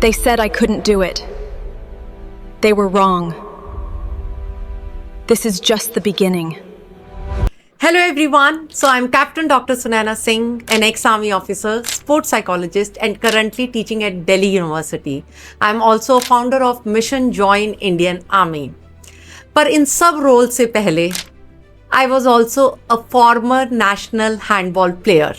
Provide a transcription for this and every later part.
They said I couldn't do it. They were wrong. This is just the beginning. Hello everyone. So I'm Captain Dr. Sunaina Singh, an ex-army officer, sports psychologist and currently teaching at Delhi University. I'm also founder of Mission Join Indian Army. पर इन सब role से पहले I was also a former national handball player.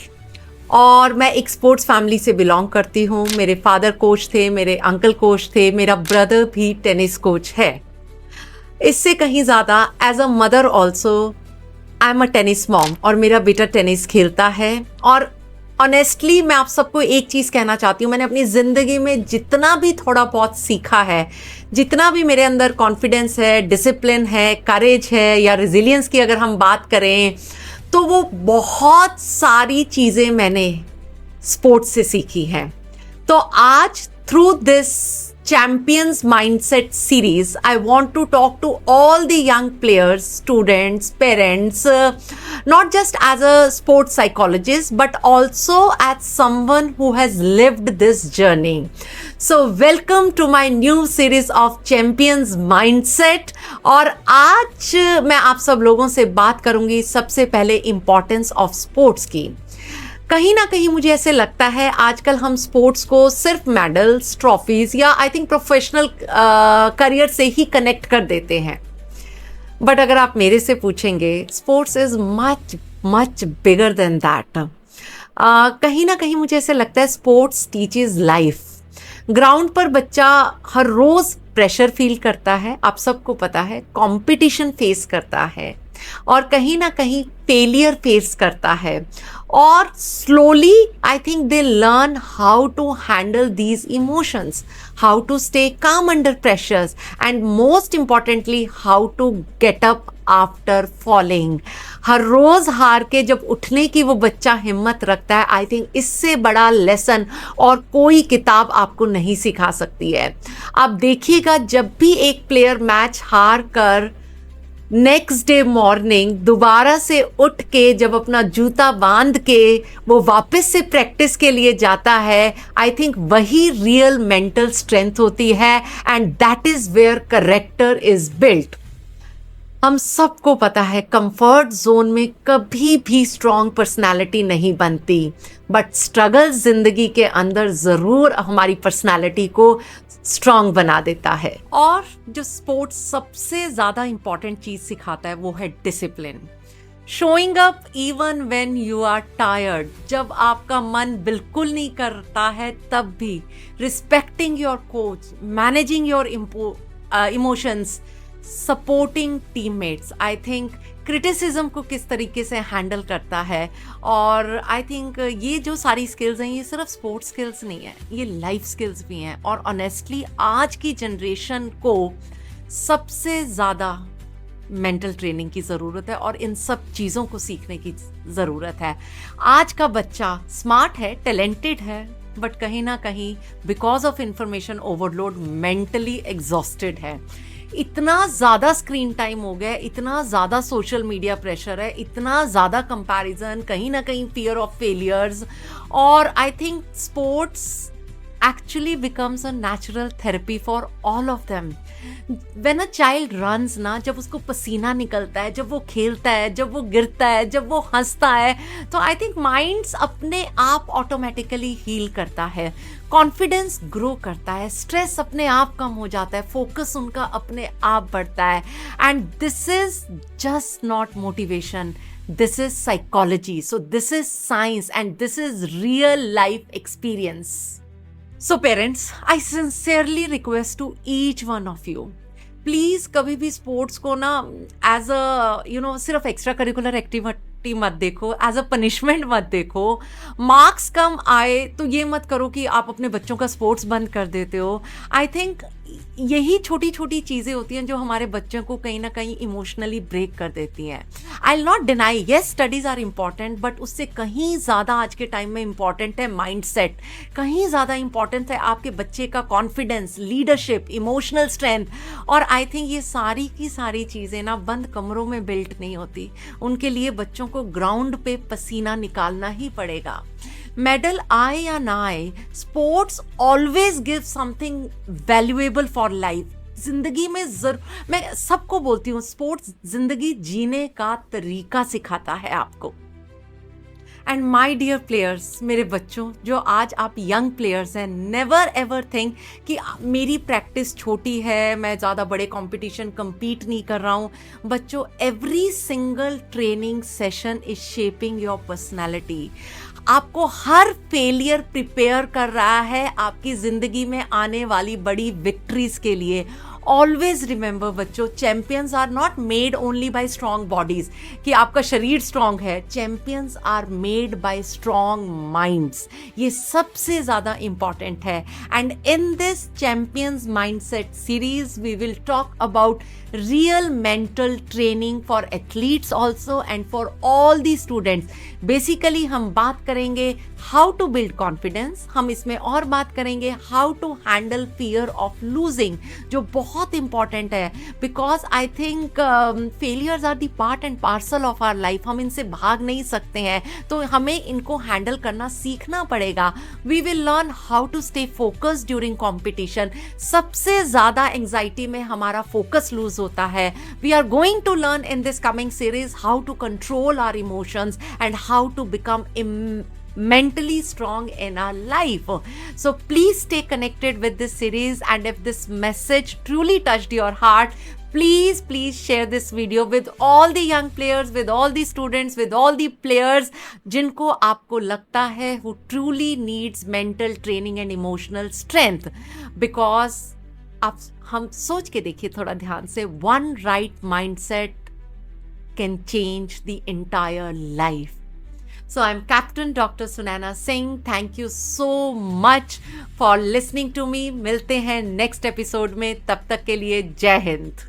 और मैं एक sports family से belong करती हूँ. मेरे फादर कोच थे, मेरे अंकल कोच थे, मेरा ब्रदर भी टेनिस कोच है. इससे कहीं ज़्यादा as a mother also I am a tennis mom और मेरा बेटा टेनिस खेलता है. और ऑनेस्टली मैं आप सबको एक चीज़ कहना चाहती हूँ, मैंने अपनी ज़िंदगी में जितना भी थोड़ा बहुत सीखा है, जितना भी मेरे अंदर कॉन्फिडेंस है, डिसिप्लिन है, करेज है या रेजिलियंस की अगर हम बात करें, तो वो बहुत सारी चीज़ें मैंने स्पोर्ट्स से सीखी हैं. तो आज through this Champions Mindset series, I want to talk to all the young players, students, parents, not just as a sports psychologist, but also as someone who has lived this journey. So welcome to my new series of Champions Mindset. और आज मैं आप सब लोगों से बात करूंगी सबसे पहले इम्पोर्टेंस ऑफ स्पोर्ट्स की. कहीं ना कहीं मुझे ऐसे लगता है आजकल हम स्पोर्ट्स को सिर्फ मेडल्स, ट्रॉफीज या आई थिंक प्रोफेशनल करियर से ही कनेक्ट कर देते हैं. बट अगर आप मेरे से पूछेंगे, sports is much much bigger than that. कहीं ना कहीं मुझे ऐसे लगता है स्पोर्ट्स टीचेस लाइफ. ग्राउंड पर बच्चा हर रोज़ प्रेशर फील करता है, आप सबको पता है, कंपटीशन फेस करता है और कहीं ना कहीं फेलियर फेस करता है. और slowly I think they learn how to handle these emotions, how to stay calm under pressures and most importantly how to get up after falling. हर रोज़ हार के जब उठने की वो बच्चा हिम्मत रखता है, आई थिंक इससे बड़ा लेसन और कोई किताब आपको नहीं सिखा सकती है. आप देखिएगा जब भी एक प्लेयर मैच हार कर नेक्स्ट डे मॉर्निंग दोबारा से उठ के जब अपना जूता बांध के वो वापस से प्रैक्टिस के लिए जाता है, आई थिंक वही रियल मेंटल स्ट्रेंथ होती है and that is where character is built. हम सबको पता है कंफर्ट जोन में कभी भी स्ट्रॉन्ग पर्सनालिटी नहीं बनती, बट स्ट्रगल जिंदगी के अंदर ज़रूर हमारी पर्सनालिटी को स्ट्रॉन्ग बना देता है. और जो स्पोर्ट्स सबसे ज़्यादा इम्पॉर्टेंट चीज़ सिखाता है वो है discipline. Showing up even when you are tired, जब आपका मन बिल्कुल नहीं करता है तब भी. Respecting your coach, managing your emotions, supporting teammates. I think criticism को किस तरीके से हैंडल करता है. और आई थिंक ये जो सारी स्किल्स हैं ये सिर्फ स्पोर्ट्स स्किल्स नहीं है, ये लाइफ स्किल्स भी हैं. और ऑनेस्टली आज की जनरेशन को सबसे ज़्यादा मेंटल ट्रेनिंग की ज़रूरत है और इन सब चीज़ों को सीखने की ज़रूरत है. आज का बच्चा स्मार्ट है, टैलेंटेड है, बट कहीं ना कहीं because of information overload mentally exhausted है. इतना ज़्यादा स्क्रीन टाइम हो गया है, इतना ज़्यादा सोशल मीडिया प्रेशर है, इतना ज़्यादा कंपैरिजन, कहीं ना कहीं फियर ऑफ फेलियर्स. और I think sports actually becomes a natural therapy for all of them. When a child runs ना, जब उसको पसीना निकलता है, जब वो खेलता है, जब वो गिरता है, जब वो हंसता है, तो आई थिंक माइंड्स अपने आप ऑटोमेटिकली हील करता है, कॉन्फिडेंस ग्रो करता है, स्ट्रेस अपने आप कम हो जाता है, फोकस उनका अपने आप बढ़ता है. And this is just not motivation, this is psychology, so this is science and this is real life experience. So parents, I sincerely request to each one of you, please कभी भी sports को ना as a सिर्फ extra curricular activity मत देखो, as a punishment मत देखो. Marks कम आए तो ये मत करो कि आप अपने बच्चों का स्पोर्ट्स बंद कर देते हो. आई थिंक यही छोटी छोटी चीज़ें होती हैं जो हमारे बच्चों को कहीं ना कहीं इमोशनली ब्रेक कर देती हैं. I will not deny, yes studies are important, but उससे कहीं ज़्यादा आज के टाइम में इम्पॉर्टेंट है माइंड सेट, कहीं ज़्यादा इम्पॉर्टेंट है आपके बच्चे का कॉन्फिडेंस, लीडरशिप, इमोशनल स्ट्रेंथ. और आई थिंक ये सारी की सारी चीज़ें ना बंद कमरों में बिल्ट नहीं होती, उनके लिए बच्चों को ग्राउंड पे पसीना निकालना ही पड़ेगा. मेडल आए या ना आए, sports always give something valuable for life. जिंदगी में मैं सबको बोलती हूँ, स्पोर्ट्स जिंदगी जीने का तरीका सिखाता है आपको। एंड माई डियर प्लेयर्स, मेरे बच्चों जो आज आप यंग प्लेयर्स हैं, नेवर एवर थिंक कि मेरी प्रैक्टिस छोटी है, मैं ज़्यादा बड़े कंपटीशन compete नहीं कर रहा हूँ। बच्चों, every single training session is shaping your personality. आपको हर फेलियर प्रिपेयर कर रहा है आपकी ज़िंदगी में आने वाली बड़ी विक्ट्रीज के लिए। ऑलवेज रिमेंबर बच्चों, champions are not made only by strong bodies, कि आपका शरीर स्ट्रॉन्ग है। Champions are made by strong minds. ये सबसे ज़्यादा इंपॉर्टेंट है। And in this champions mindset series we will talk about real mental training for athletes also and for all the students. Basically हम बात करेंगे हाउ टू बिल्ड कॉन्फिडेंस, हम इसमें और बात करेंगे how to handle fear of losing, जो बहुत इंपॉर्टेंट है, because I think failures are the part and parcel of our life. हम इनसे भाग नहीं सकते हैं, तो हमें इनको हैंडल करना सीखना पड़ेगा। We will learn how to stay focused during competition. सबसे ज़्यादा एंग्जाइटी में हमारा फोकस लूज होता है। We are going to learn in this coming series how to control our emotions and how to become mentally strong in our life. So please stay connected with this series, and if this message truly touched your heart, please share this video with all the young players, with all the students, with all the players जिनको आपको लगता है who truly needs mental training and emotional strength. Because आप हम सोच के देखिए थोड़ा ध्यान से, one right mindset can change the entire life. So I'm Captain Dr. Sunana Singh. Thank you so much for listening to me. मिलते हैं next episode में, तब तक के लिए जय हिंद।